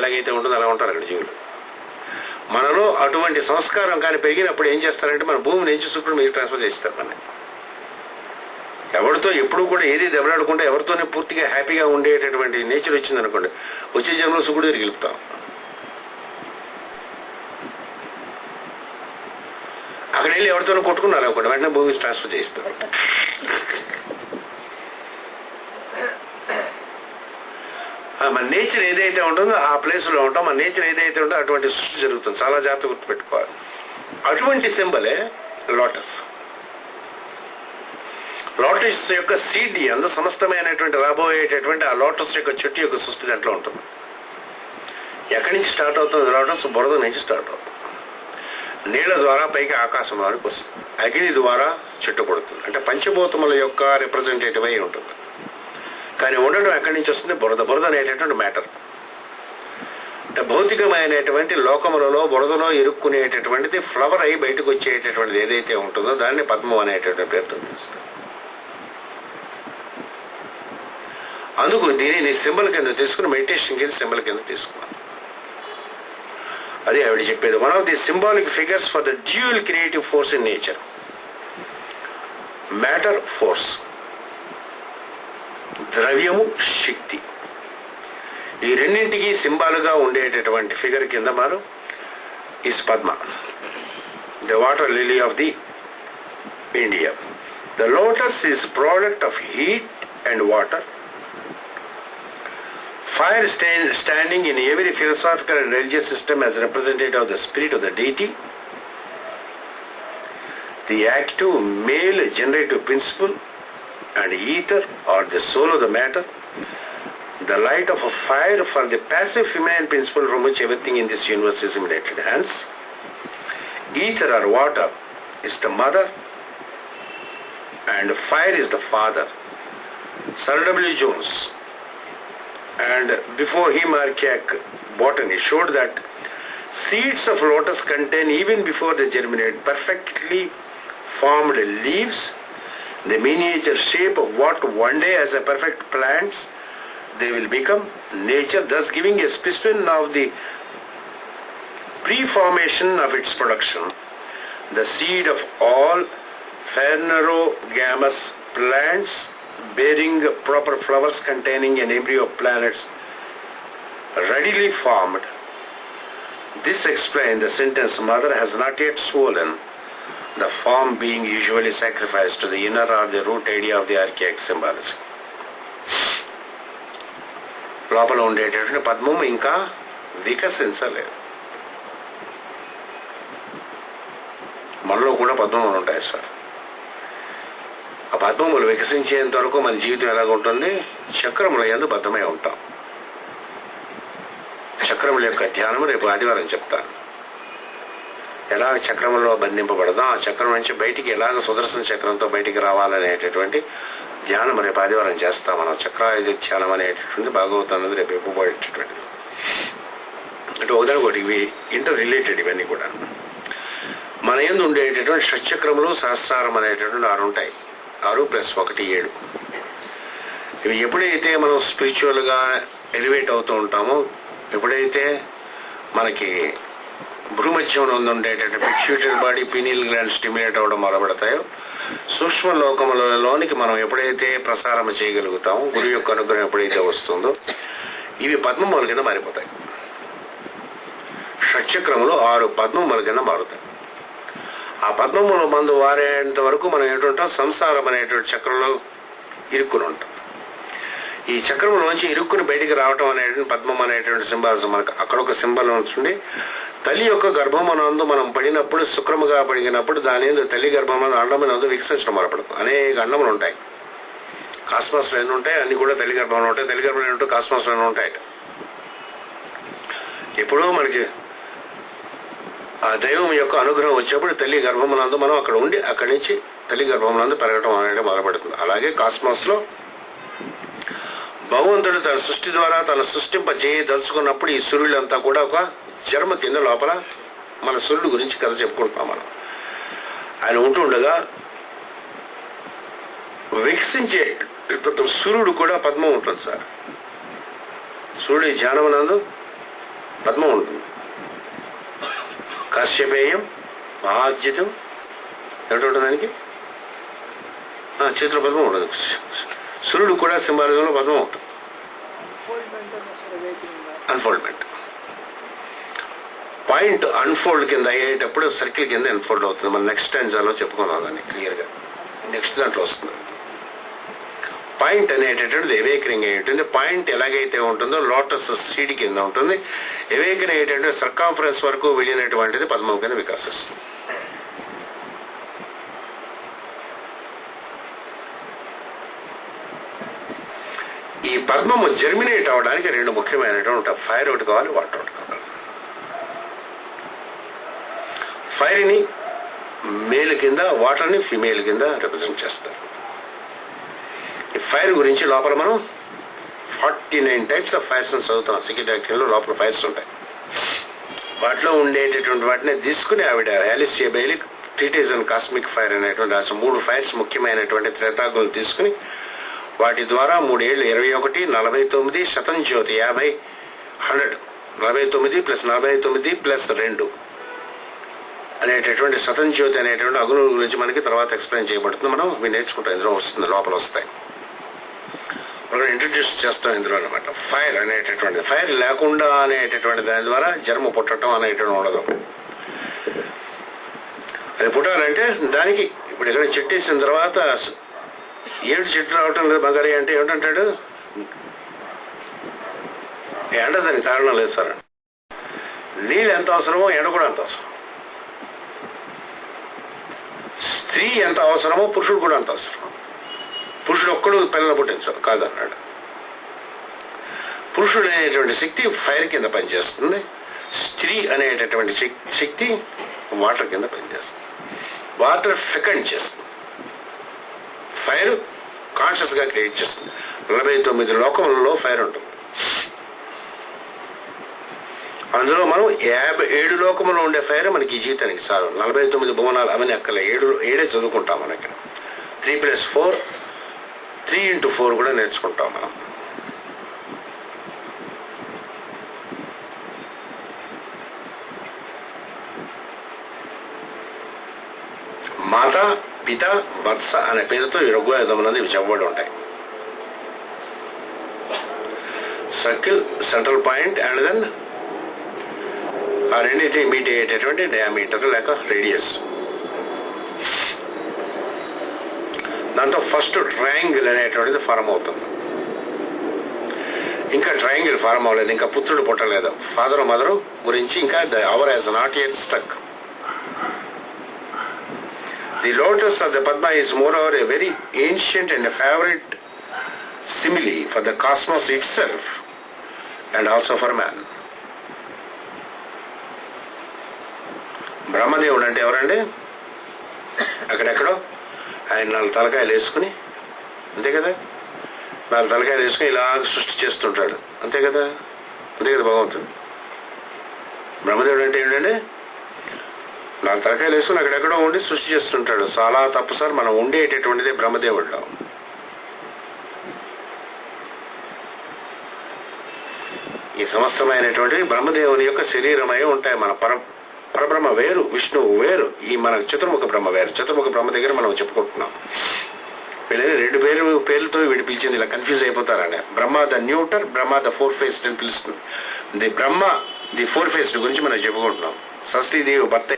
ఎలాగైతే ఉంటుందో అలా ఉంటారు అక్కడ జీవులు. మనలో అటువంటి సంస్కారం కానీ పెరిగినప్పుడు ఏం చేస్తారంటే మన భూమి నుంచి శుక్రుడు మీరు ట్రాన్స్ఫర్ చేస్తారు. మన ఎవరితో ఎప్పుడు కూడా ఏది దెబ్బలాడకుండా ఎవరితోనే పూర్తిగా హ్యాపీగా ఉండేటటువంటి నేచర్ వచ్చింది అనుకోండి, వచ్చే జన్మలో శుక్రుడు దగ్గర గెలుపుతాం. అక్కడ వెళ్ళి ఎవరితోనూ కొట్టుకున్నారు అనుకోండి, వెంటనే భూమి ట్రాన్స్ఫర్ చేయిస్తాం. మన నేచర్ ఏదైతే ఉంటుందో ఆ ప్లేస్లో ఉంటాం. మన నేచర్ ఏదైతే ఉంటుందో అటువంటి సృష్టి జరుగుతుంది. చాలా జాగ్రత్త గుర్తుపెట్టుకోవాలి. అటువంటి సింబలే లోటస్. లోటస్ యొక్క సీడ్ అందు సమస్తమైనటువంటి రాబోయేటటువంటి ఆ లోటస్ యొక్క చెట్టు యొక్క సృష్టి దాంట్లో ఉంటుంది. ఎక్కడి నుంచి స్టార్ట్ అవుతుంది లోటస్? బురద నుంచి స్టార్ట్ అవుతుంది. నీళ్ల ద్వారా పైకి ఆకాశం వరకు వస్తుంది. అగ్ని ద్వారా చెట్టు కొడుతుంది. అంటే పంచభూతముల యొక్క రిప్రజెంటేటివ్ అయి ఉంటుంది. కానీ ఉండడం ఎక్కడి నుంచి వస్తుంది? బురద. బురద అనేటటువంటి మ్యాటర్. అంటే భౌతికమైనటువంటి లోకములలో బురదలో ఇరుక్కునేటటువంటిది ఫ్లవర్ అయి బయటకు వచ్చేటటువంటిది ఏదైతే ఉంటుందో దాన్ని పద్మం అనేటటువంటి పేరుతో పిలుస్తారు. అందుకు దీనిని సింబల్ కింద తీసుకుని మెడిటేషన్ కింద సింబల్ కింద తీసుకున్నాం. అది ఆవిడ చెప్పేది. One of the symbolic figures for the dual creative force in nature, matter force, ద్రవ్యము శక్తి, ఈ రెండింటికి సింబాలుగా ఉండేటటువంటి ఫిగర్ కింద మనం is padma, the water lily of the India. The lotus is product of heat and water. Fire standing in every philosophical and religious system as representative of the spirit of the deity. The active male generative principle and ether or the soul of the matter. The light of a fire for the passive feminine principle from which everything in this universe is emanated. Hence, ether or water is the mother and fire is the father. Sir W. Jones and before him archaic botany showed that seeds of lotus contain, even before they germinate, perfectly formed leaves, the miniature shape of what one day as a perfect plants they will become. Nature thus giving a specimen of the pre-formation of its production. The seed of all phanerogamous plants bearing proper flowers containing an embryo of planets readily formed. This explains the sentence, mother has not yet swollen, the form being usually sacrificed to the inner or the root idea of the archaic symbolism. లోపల ఉండేటటువంటి పద్మం ఇంకా వికసించలేదు. మనలో కూడా పద్మములు ఉంటాయి sir. ఆ పద్మములు వికసించేంత వరకు మన జీవితం ఎలాగ ఉంటుంది? చక్రముల యందు బద్ధమై ఉంటాం. చక్రముల యొక్క ధ్యానం రేపు ఆదివారం చెప్తాను. ఎలా చక్రములో బంధింపబడదాం, ఆ చక్రం నుంచి బయటికి ఎలాగ సుదర్శన చక్రంతో బయటికి రావాలనేటటువంటి ధ్యానం రేపు ఆదివారం చేస్తాం మనం. చక్రాయుధ ధ్యానం అనేటటువంటి భాగవతం అనేది రేపు ఇవ్వబడేటటువంటిది. అంటే ఒకదానికొకటి ఇవి ఇంటర్ రిలేటెడ్. ఇవన్నీ కూడా మన యందు ఉండేటటువంటి షట్చక్రములు సహస్రారం అనేటటువంటి 6 ఉంటాయి. 6 + 1 7. ఇవి ఎప్పుడైతే మనం స్పిరిచువల్గా ఎలివేట్ అవుతూ ఉంటామో, ఎప్పుడైతే మనకి భ్రూమధ్యం ఉండేటటువంటి pituitary body, pineal gland stimulate అవ్వడం మొదలుపెడతాయో, సూక్ష్మ లోకములలోనికి మనం ఎప్పుడైతే ప్రసారం చేయగలుగుతామో, గురువు యొక్క అనుగ్రహం ఎప్పుడైతే వస్తుందో, ఇవి పద్మముల కింద మారిపోతాయి. షట్చక్రములు 6 పద్మముల కింద మారుతాయి. ఆ పద్మముల మందు వారేంత వరకు మనం ఏంటంటాం? సంసారం అనేటువంటి చక్రంలో ఇరుక్కుని ఉంటాం. ఈ చక్రంలోంచి ఇరుక్కుని బయటికి రావటం అనేటువంటి పద్మం అనేటువంటి సింబల్స్ మనకు అక్కడ ఒక సింబల్ ఉంటుంది. తల్లి యొక్క గర్భమునందు మనం పడినప్పుడు, శుక్రముగా పడినప్పుడు దాని తల్లి గర్భమందు అండమునందు వికసించడం మొదలుపెడతాం. అనేక అండములు ఉంటాయి. కాస్మాస్లో ఎన్ని ఉంటాయి? అన్ని కూడా తల్లి గర్భంలో ఉంటాయి. తల్లి గర్భంలో ఏంటో కాస్మాస్లో ఉంటాయి. ఎప్పుడూ మనకి ఆ దైవం యొక్క అనుగ్రహం వచ్చేప్పుడు తల్లి గర్భమునందు మనం అక్కడ ఉండి అక్కడి నుంచి తల్లి గర్భమునందు పెరగడం అనేది మొదలుపెడుతుంది. అలాగే కాస్మాస్ లో భగవంతుడు తన సృష్టి ద్వారా తన సృష్టింపజేయదలుచుకున్నప్పుడు ఈ సూర్యులంతా కూడా ఒక చర్మ కింద లోపల మన సూర్యుడు గురించి కథ చెప్పుకుంటున్నాం మనం. ఆయన ఉంటుండగా వికసించే సూర్యుడు కూడా పద్మం ఉంటుంది సార్. సూర్యుడి ధ్యానమునందు పద్మం ఉంటుంది. కాశ్యపేయం, మహాద్యుతం ఏమిటి దానికి చేతిలో పద్మం ఉంటుంది. సూర్యుడు కూడా సింబాలిజంలో పద్మం ఉంటుంది. అన్ఫోల్డ్మెంట్ పాయింట్ అన్ఫోల్డ్ కింద అయ్యేటప్పుడు సర్కిల్ కింద అన్ఫోల్డ్ అవుతుంది. మనం నెక్స్ట్ స్టాంజాలో చెప్పుకుందాం దాన్ని క్లియర్గా. నెక్స్ట్ దాంట్లో వస్తుంది. పాయింట్ అనేటటువంటిది ఎవేకరింగ్ అయి ఉంటుంది. పాయింట్ ఎలాగైతే ఉంటుందో లోటస్ సీడ్ కింద ఉంటుంది. ఎవేకరింగ్ అయ్యేటటువంటి సర్కాంఫరెన్స్ వరకు వెళ్ళినటువంటిది పద్మం కింద వికాసిస్తుంది. ఈ పద్మము జర్మినేట్ అవడానికి రెండు ముఖ్యమైనటువంటి ఫైర్ ఒకటి కావాలి, వాటర్ ఒకటి కావాలి. ఫైర్ ని మేల్ కింద, వాటర్ ని ఫిమేల్ కింద రిప్రజెంట్ చేస్తారు. ఈ ఫైర్ గురించి లోపల మనం 49 టైప్స్ ఆఫ్ ఫైర్స్ చదువుతాం. సికిడాక్టిన్లో లోపల ఫైర్స్ ఉంటాయి. వాటిలో ఉండేటటువంటి వాటిని తీసుకుని ఆవిడ ఆలిసియా బెయిలీ ట్రీటేజ్ అండ్ కాస్మిక్ ఫైర్ అనేటువంటి రాసిన 3 ఫైర్స్ ముఖ్యమైనటువంటి త్రేతాగులను తీసుకుని వాటి ద్వారా 3 ఏళ్ళు 21, 49, శతంజ్యోతి 50, 100, 49 + 49 + 2 అనేటటువంటి శతంజ్యోతి అనేటువంటి అగుల గురించి మనకి తర్వాత ఎక్స్ప్లెయిన్ చేయబడుతుంది. మనం ఇవి నేర్చుకుంటాం. ఇందులో వస్తుంది, లోపల వస్తాయి. మనం ఇంట్రడ్యూస్ చేస్తాం ఇందులో అనమాట. ఫైర్ అనేటటువంటి, ఫైర్ లేకుండా అనేటటువంటి దాని ద్వారా జన్మ పుట్టడం అనేటువంటి ఉండదు. అది పుట్టాలంటే దానికి ఇప్పుడు ఇక్కడ చెట్టు వేసిన తర్వాత 7 చెట్లు రావటం లేదు బంగారీ అంటే ఏమిటంటాడు? ఎండ దానికి తాగడం లేదు సార్. నీళ్ళు ఎంత అవసరమో ఎండ కూడా అంత అవసరం. స్త్రీ ఎంత అవసరమో పురుషుడు కూడా అంత అవసరం. పురుషుడు ఒక్కడు పిల్లలు పుట్టించడు కాదన్నాడు. పురుషుడు అనేటువంటి శక్తి ఫైర్ కింద పనిచేస్తుంది. స్త్రీ అనేటటువంటి శక్తి వాటర్ కింద పనిచేస్తుంది. వాటర్ ఫెకండ్ చేస్తుంది, ఫైర్ కాన్షియస్ గా క్రియేట్ చేస్తుంది. 49 లోకములలో ఫైర్ ఉంటుంది. అందులో మనం 57 లోకములో ఉండే ఫైర్ మనకి ఈ జీవితానికి చాలు. 49 భువనాలు అవన్నీ అక్కలే, 7 చదువుకుంటాం. మనం ఇక్కడ 3 + 4, 3 × 4 కూడా నేర్చుకుంటాం మనం. మాత, పిత, వత్స అనే పేరుతో ఈ ఋగ్వేదమునందు ఇవి చెప్పబడి ఉంటాయి. Circle, central point and then ఆ రెండింటి మీట్ అయ్యేటటువంటి డయామీటర్ లేక రేడియస్. దాంతో ఫస్ట్ ట్రయాంగిల్ అనేటువంటిది ఫార్మ్ అవుతుంది. ఇంకా ట్రయాంగిల్ ఫార్మ్ అవ్వలేదు, ఇంకా పుత్రుడు పుట్టలేదు. ఫాదర్ మదర్ గురించి ఇంకా hour has not yet struck. The lotus of the Padma is moreover a very ancient and a favorite simile for the cosmos itself and also for man. బ్రహ్మదేవుడు అంటే ఎవరండి? అక్కడెక్కడో ఆయన 4 తలకాయలు వేసుకుని, అంతే కదా, 4 తలకాయలు వేసుకుని ఇలా సృష్టి చేస్తుంటాడు, అంతే కదా, అంతే కదా భగవంతుడు. బ్రహ్మదేవుడు అంటే ఏంటంటే 4 తలకాయలు వేసుకుని అక్కడెక్కడో ఉండి సృష్టి చేస్తుంటాడు. చాలా తప్పు సార్. మనం ఉండేటటువంటిదే బ్రహ్మదేవుడిలో. ఈ సమస్తమైనటువంటి బ్రహ్మదేవుని యొక్క శరీరమై ఉంటాయి. మన పరబ్రహ్మ వేరు, విష్ణువు వేరు, ఈ మన చతుర్ముఖ బ్రహ్మ వేరు. చతుర్ముఖ బ్రహ్మ దగ్గర మనం చెప్పుకుంటున్నాం. వీళ్ళని 2 పేర్లతో వీడు పిలిచింది, ఇలా కన్ఫ్యూజ్ అయిపోతారని. Brahma the neuter, Brahma the 4 faced అని పిలుస్తుంది. ది బ్రహ్మ ది 4 ఫేస్డ్ గురించి మనం చెప్పుకుంటున్నాం. షష్ఠీదేవి భర్త